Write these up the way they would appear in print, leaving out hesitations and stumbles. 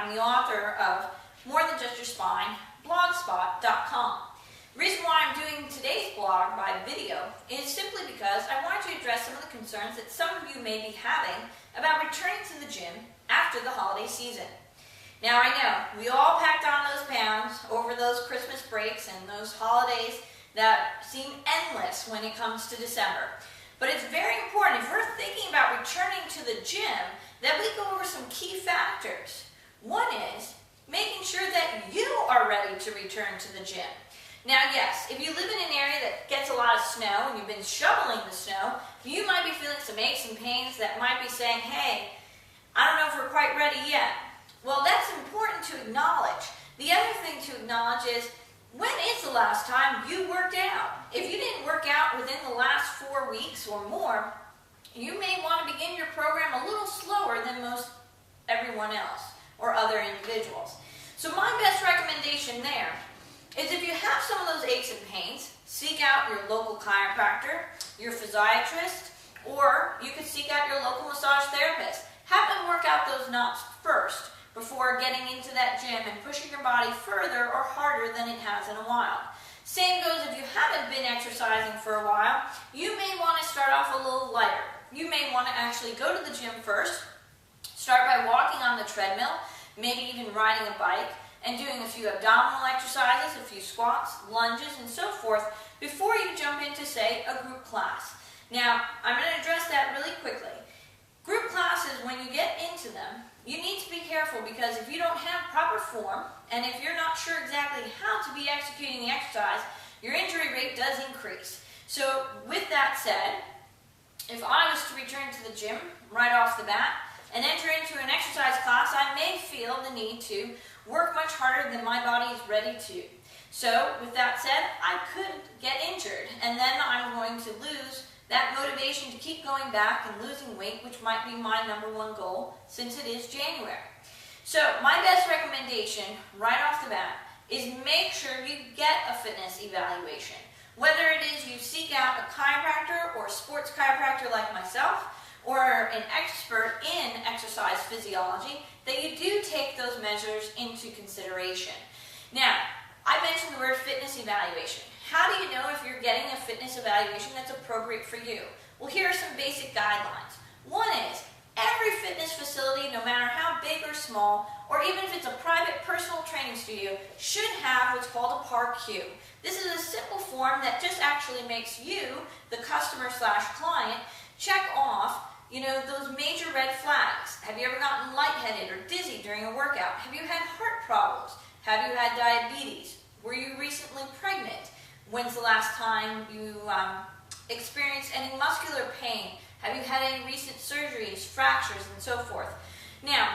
I'm the author of More Than Just Your Spine, blogspot.com. The reason why I'm doing today's blog by video is simply because I wanted to address some of the concerns that some of you may be having about returning to the gym after the holiday season. Now I know, we all packed on those pounds over those Christmas breaks and those holidays that seem endless when it comes to December. But it's very important, if we're thinking about returning to the gym, that we go over some key factors. One is making sure that you are ready to return to the gym. Now yes, if you live in an area that gets a lot of snow and you've been shoveling the snow, you might be feeling some aches and pains that might be saying, hey, I don't know if we're quite ready yet. Well, that's important to acknowledge. The other thing to acknowledge is, when is the last time you worked out? If you didn't work out within the last 4 weeks or more, you may want to begin your program a little slower than most everyone else or other individuals. So my best recommendation there is, if you have some of those aches and pains, seek out your local chiropractor, your physiatrist, or you could seek out your local massage therapist. Have them work out those knots first before getting into that gym and pushing your body further or harder than it has in a while. Same goes if you haven't been exercising for a while. You may want to start off a little lighter. You may want to actually go to the gym first, start by walking on the treadmill, maybe even riding a bike, and doing a few abdominal exercises, a few squats, lunges, and so forth, before you jump into, say, a group class. Now, I'm going to address that really quickly. Group classes, when you get into them, you need to be careful, because if you don't have proper form, and if you're not sure exactly how to be executing the exercise, your injury rate does increase. So with that said, if I was to return to the gym right off the bat and enter into an exercise class, I may feel the need to work much harder than my body is ready to. So with that said, I could get injured, and then I'm going to lose that motivation to keep going back and losing weight, which might be my #1 goal since it is January. So my best recommendation right off the bat is make sure you get a fitness evaluation. Whether it is you seek out a chiropractor or a sports chiropractor like myself, or an expert in exercise physiology, that you do take those measures into consideration. Now, I mentioned the word fitness evaluation. How do you know if you're getting a fitness evaluation that's appropriate for you? Well, here are some basic guidelines. One is, every fitness facility, no matter how big or small, or even if it's a private personal training studio, should have what's called a PAR-Q. This is a simple form that just actually makes you, the customer/client, check off those major red flags. Have you ever gotten lightheaded or dizzy during a workout? Have you had heart problems? Have you had diabetes? Were you recently pregnant? When's the last time you experienced any muscular pain? Have you had any recent surgeries, fractures, and so forth? Now,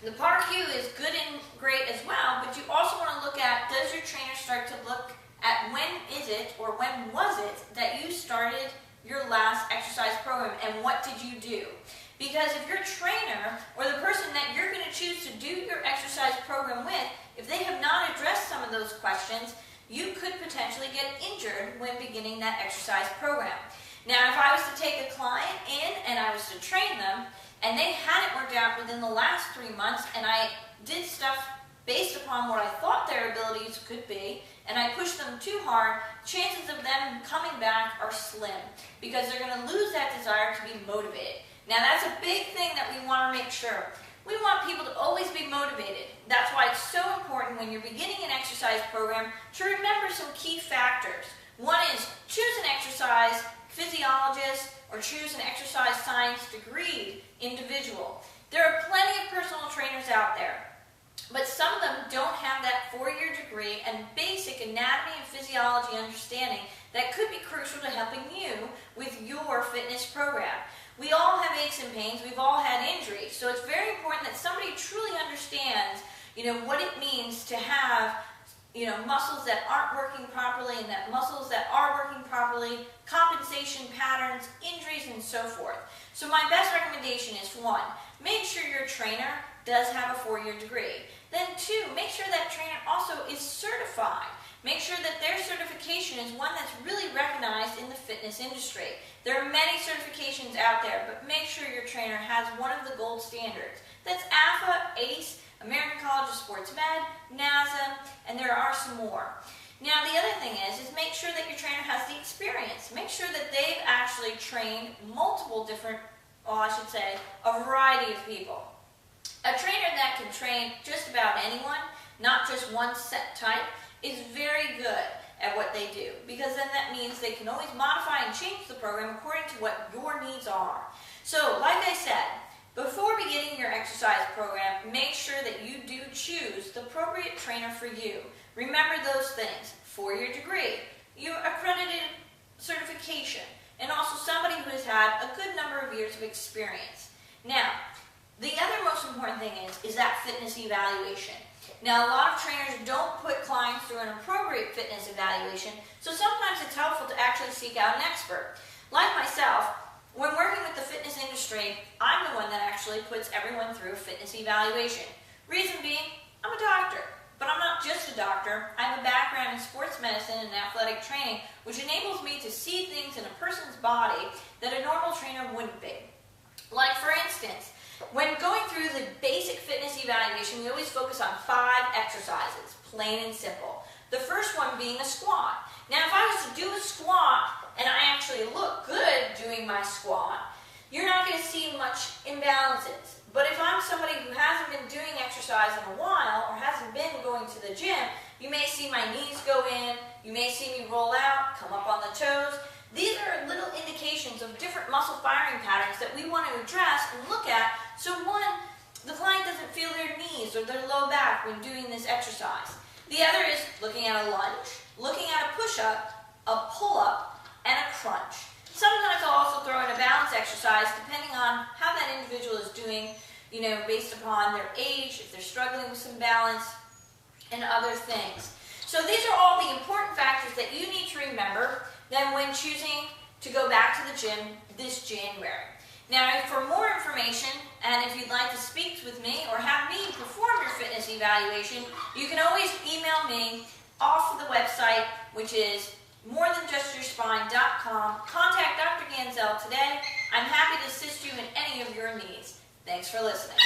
the PAR-Q is good and great as well, but you also want to look at, does your trainer start to look at when is it or when was it that you started your last exercise program, and what did you do? Because if your trainer or the person that you're going to choose to do your exercise program with, if they have not addressed some of those questions, you could potentially get injured when beginning that exercise program. Now, if I was to take a client in and I was to train them, and they hadn't worked out within the last 3 months, and I did stuff based upon what I thought their abilities could be, and I pushed them too hard, chances of them coming back are slim, because they're going to lose that desire to be motivated. Now, that's a big thing that we want to make sure. We want people to always be motivated. That's why it's so important when you're beginning an exercise program to remember some key factors. One is, choose an exercise physiologist or choose an exercise science degree individual. There are plenty of personal trainers out there, but some of them don't have that 4-year degree and basic anatomy and physiology understanding that could be crucial to helping you with your fitness program. We all have aches and pains, we've all had injuries, so it's very important that somebody truly understands, what it means to have, muscles that aren't working properly and that muscles that are working properly, compensation patterns, injuries, and so forth. So my best recommendation is, 1, make sure your trainer does have a 4-year degree. Then 2, make sure that trainer also is certified. Make sure that their certification is one that's really recognized in the fitness industry. There are many certifications out there, but make sure your trainer has one of the gold standards. That's AFA, ACE, American College of Sports Med, NASA, and there are some more. Now, the other thing is make sure that your trainer has the experience. Make sure that they've actually trained multiple different, well, I should say, a variety of people. A trainer that can train just about anyone, not just one set type, is very good at what they do, because then that means they can always modify and change the program according to what your needs are. So, like I said, before beginning your exercise program, make sure that you do choose the appropriate trainer for you. Remember those things: 4-year degree, your accredited certification, and also somebody who has had a good number of years of experience. Now, the other most important thing is that fitness evaluation. Now, a lot of trainers don't put clients through an appropriate fitness evaluation, so sometimes it's helpful to actually seek out an expert. Like myself, when working with the fitness industry, I'm the one that actually puts everyone through a fitness evaluation. Reason being, I'm a doctor, but I'm not just a doctor. I have a background in sports medicine and athletic training, which enables me to see things in a person's body that a normal trainer wouldn't be. Like, for instance, when going through the basic fitness evaluation, we always focus on 5 exercises, plain and simple. The first one being a squat. Now, if I was to do a squat and I actually look good doing my squat, you're not going to see much imbalances. But if I'm somebody who hasn't been doing exercise in a while or hasn't been going to the gym, you may see my knees go in, you may see me roll out, come up on the toes. These are little indications of different muscle firing patterns that we want to address and look at, so one, the client doesn't feel their knees or their low back when doing this exercise. The other is looking at a lunge, looking at a push-up, a pull-up, and a crunch. Sometimes I'll also throw in a balance exercise depending on how that individual is doing, based upon their age, if they're struggling with some balance, and other things. So these are all the important factors that you need to remember then when choosing to go back to the gym this January. Now, for more information, and if you'd like to speak with me or have me perform your fitness evaluation, you can always email me off of the website, which is morethanjustyourspine.com. Contact Dr. Gansel today. I'm happy to assist you in any of your needs. Thanks for listening.